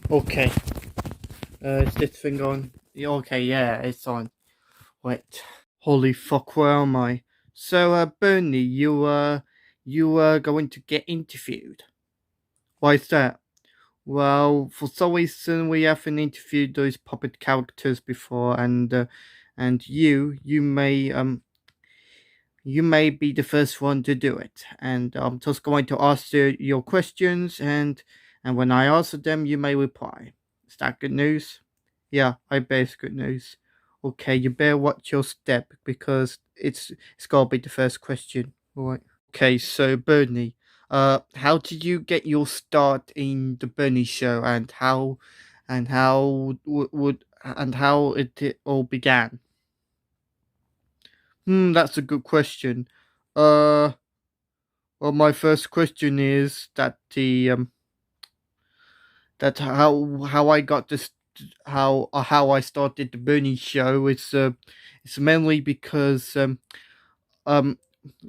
Okay. Is this thing on? Yeah, okay, yeah, it's on. Wait. Holy fuck, where am I? So, Bernie, you going to get interviewed. Why is that? Well, for some reason we haven't interviewed those puppet characters before, and you may be the first one to do it. And I'm just going to ask your questions, and when I answer them, you may reply. Is that good news? Yeah, I bet it's good news. Okay, you better watch your step because it's gotta be the first question. All right. Okay, so Bernie, how did you get your start in the Bernie show, and how it all began? That's a good question. Uh, well, my first question is that how I got this how I started the Bernie show. It's mainly because um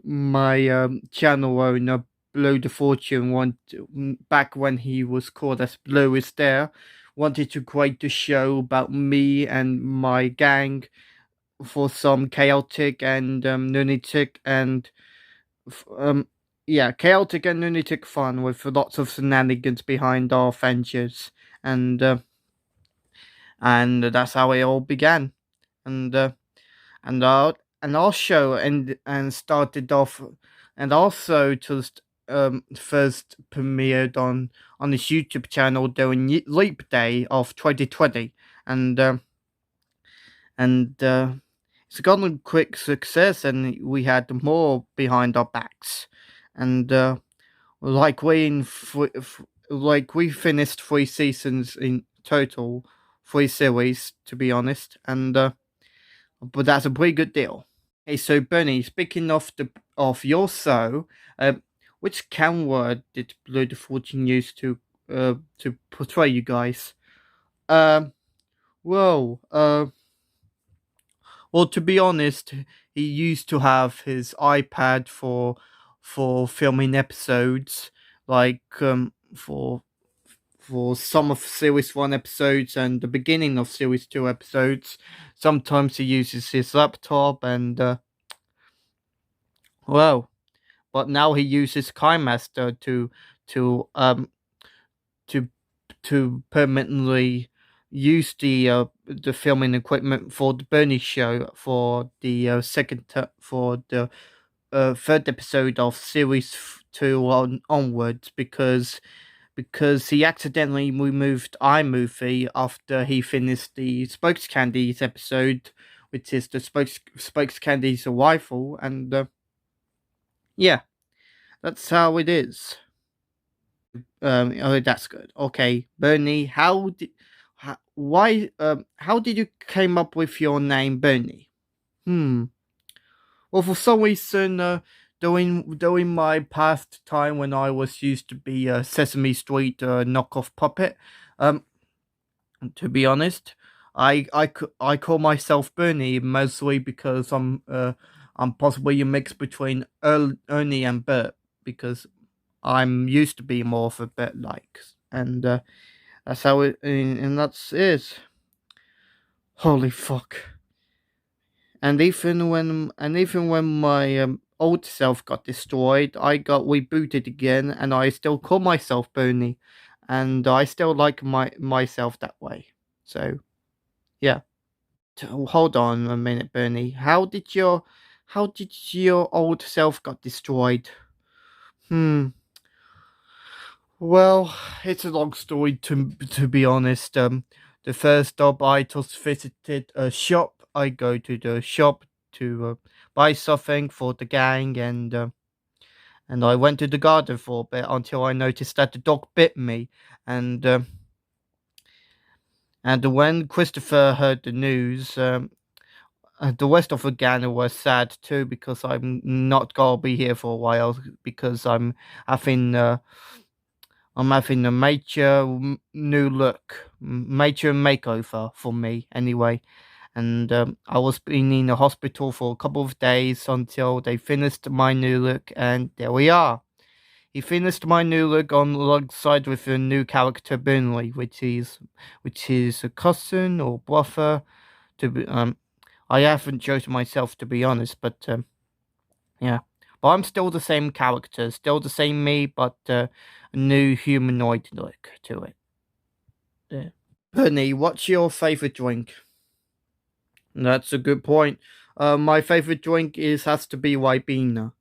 my channel owner Blow the Fortune back when he was called as Blow is There, wanted to create a show about me and my gang for some chaotic and lunatic and um yeah, chaotic and lunatic fun with lots of shenanigans behind our ventures, and uh, and that's how it all began. And our show and started off, and also just first premiered on this YouTube channel during Leap Day of 2020, and and it's gotten a quick success, and we had more behind our backs, and like we finished 3 seasons in total, 3 series to be honest, and but that's a pretty good deal. Hey, so Bernie, speaking of your show, which camera did Blood of Fortune use to portray you guys? Um, well, well, to be honest, he used to have his iPad for filming episodes, like for some of Series 1 episodes and the beginning of Series 2 episodes. Sometimes he uses his laptop and well, but now he uses KineMaster to um to to permanently use the filming equipment for the Bernie show for the for the third episode of series 2 onwards, because he accidentally removed iMovie after he finished the Spokes Candies episode, which is the Spokes Candies arrival, and yeah, that's how it is. Oh, that's good. Okay, Bernie, how did you came up with your name, Bernie? Hmm. Well, for some reason, during my past time when I was used to be a Sesame Street knockoff puppet, um, to be honest, I call myself Bernie mostly because I'm possibly a mix between Ernie and Bert, because I'm used to be more of a Bert like, and that's how it, and that's it. Holy fuck! And even when my old self got destroyed, I got rebooted again, and I still call myself Bernie, and I still like myself that way. So yeah. Hold on a minute, Bernie. How did your old self got destroyed? Hmm. Well, it's a long story to be honest. The first job I just visited a shop. I go to the shop to buy something for the gang, and I went to the garden for a bit until I noticed that the dog bit me, and and when Christopher heard the news, the rest of the gang was sad too, because I'm not gonna be here for a while because I'm having a major new look, major makeover for me anyway. And I was been in the hospital for a couple of days until they finished my new look, and there we are. he finished my new look on alongside with a new character Burnley, which is a cousin or brother to be. I haven't chosen myself to be honest, but yeah. But I'm still the same character, still the same me, but a new humanoid look to it. Yeah. Penny, what's your favorite drink? That's a good point. My favorite drink is has to be Ribena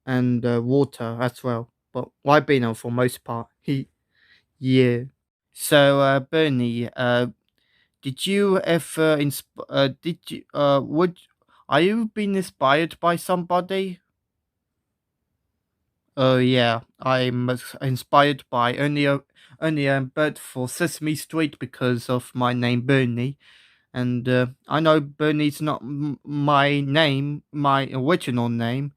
and water as well, but Ribena for most part. Yeah. So, Bernie, did you ever did you would are you been inspired by somebody? Oh yeah, I'm inspired by only a bird for Sesame Street because of my name Bernie, and I know Bernie's not my name, my original name,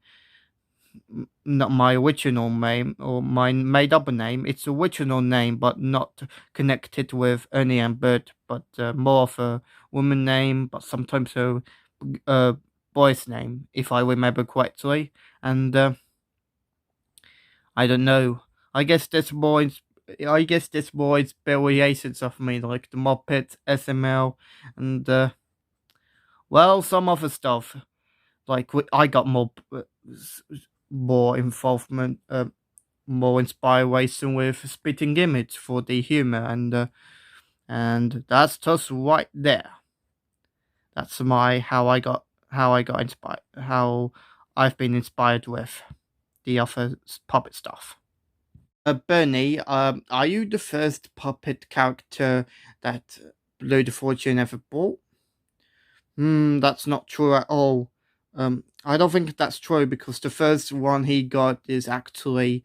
not my original name or my made up name. It's original name, but not connected with Ernie and Bert, but more of a woman name, but sometimes a boy's name, if I remember correctly, and. I don't know. I guess there's more. I guess there's more variations of me, like the Muppet, SML, and well, some other stuff. Like I got more involvement, more inspiration with Spitting Image for the humor, and that's just right there. That's my how I got inspired, how I've been inspired with the other puppet stuff. Bernie, are you the first puppet character that Blue the Fortune ever bought? That's not true at all. I don't think that's true because the first one he got is actually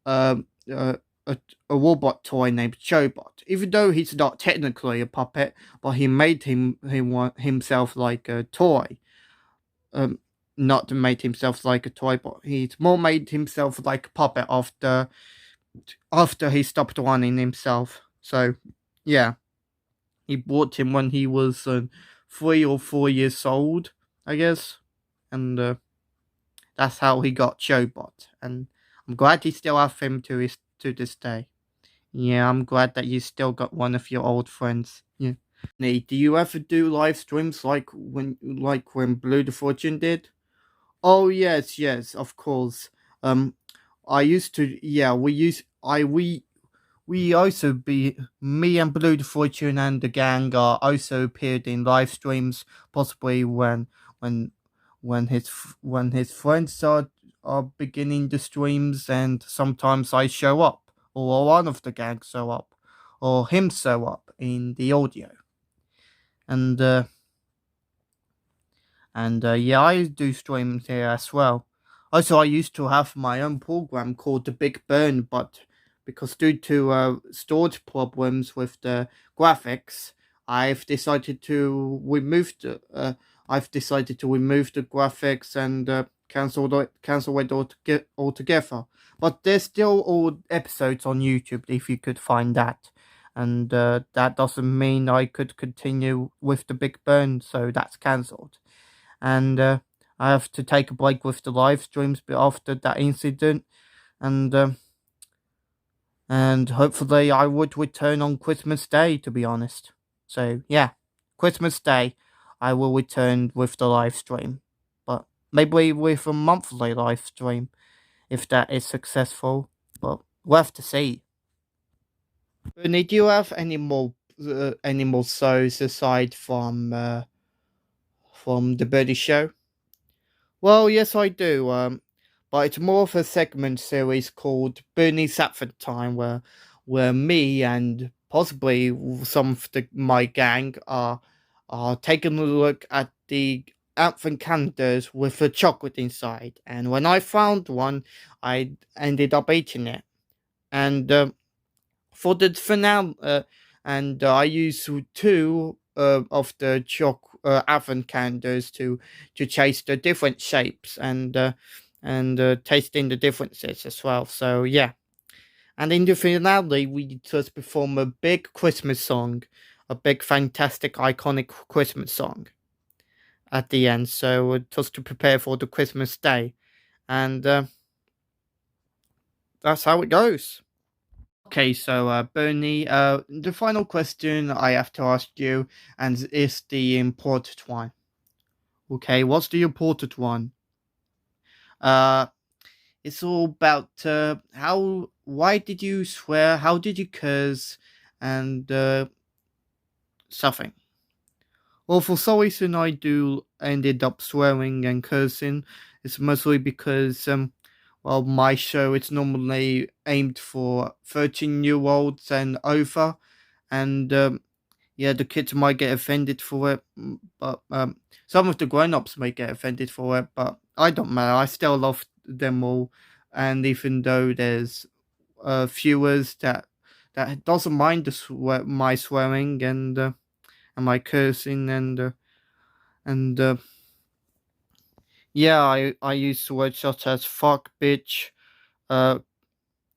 um, uh, a, a robot toy named Showbot. Even though he's not technically a puppet, but he made himself like a toy. Um, not made himself like a toy, but he's more made himself like a puppet after he stopped running himself. So, yeah, he bought him when he was 3 or 4 years old, I guess, and that's how he got Showbot. And I'm glad he still have him to this day. Yeah, I'm glad that you still got one of your old friends. Yeah. Nate, do you ever do live streams like when Blue the Fortune did? Oh yes, yes, of course. Um, I used to. Yeah, we also be me and Blue the Fortune and the gang are also appeared in live streams, possibly when when his friends are beginning the streams, and sometimes I show up, or one of the gang show up, or him show up in the audio, and yeah, I do streams here as well. Also, I used to have my own program called The Big Burn, but because due to storage problems with the graphics, I've decided to remove the graphics and cancel it altogether. But there's still all episodes on YouTube if you could find that. And that doesn't mean I could continue with the Big Burn, so that's cancelled, and I have to take a break with the live streams after that incident, and and hopefully I would return on Christmas Day. To be honest, so yeah, Christmas Day I will return with the live stream, but maybe with a monthly live stream if that is successful. But we'll have to see. Bernie, do you have any more shows aside from the Birdie Show? Well, yes, I do. But it's more of a segment series called Bernie's Advent Time, where me and possibly some of my gang are taking a look at the advent calendars with a chocolate inside. And when I found one, I ended up eating it. And for the finale, I used two of the advent calendars to chase the different shapes and tasting the differences as well. So yeah, and in the finale, we just perform a big Christmas song, a big, fantastic, iconic Christmas song at the end. So just to prepare for the Christmas day, and that's how it goes. Okay, so Bernie, the final question I have to ask you, and it's the important one. Okay, what's the important one? Uh, it's all about why did you swear? How did you curse? And something. Well, for some reason, I do ended up swearing and cursing. It's mostly because, well, my show is normally aimed for 13-year-olds and over, and yeah, the kids might get offended for it, but some of the grown-ups may get offended for it, but I don't matter. I still love them all, and even though there's viewers that doesn't mind my swearing and my cursing and yeah, I use words such as fuck, bitch, uh,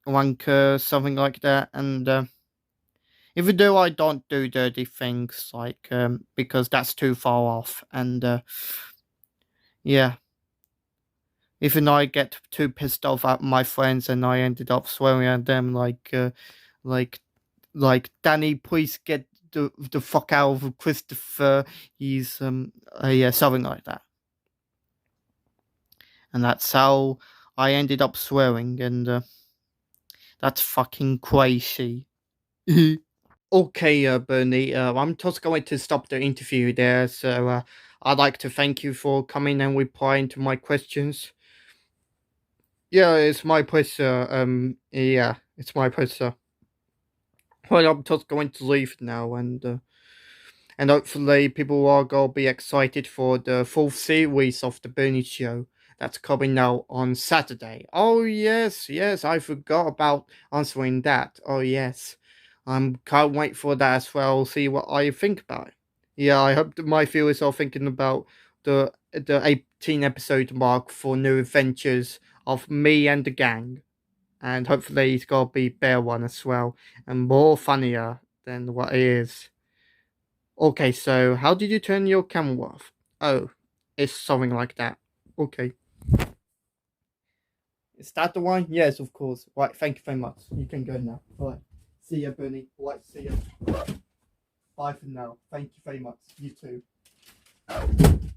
wanker, something like that, and even though I don't do dirty things like because that's too far off, and yeah, even I get too pissed off at my friends, and I ended up swearing at them like Danny, please get the fuck out of Christopher. He's yeah, something like that, and that's how I ended up swearing, and that's fucking crazy. Okay, Bernie, I'm just going to stop the interview there. So I'd like to thank you for coming and replying to my questions. Yeah, it's my pleasure. Yeah, it's my pleasure. Well, I'm just going to leave now, and hopefully people are gonna be excited for the fourth series of the Bernie Show that's coming out on Saturday. Oh yes, yes, I forgot about answering that. Oh yes, can't wait for that as well. See what I think about it. Yeah, I hope that my viewers are thinking about the 18 episode mark for new adventures of me and the gang, and hopefully it's gonna be better one as well and more funnier than what it is. Okay, so how did you turn your camera off? Oh, it's something like that. Okay. Is that the one? Yes, of course. Right, thank you very much. You can go now. Alright. See ya, Bernie. Alright, see ya. Bye for now. Thank you very much. You too.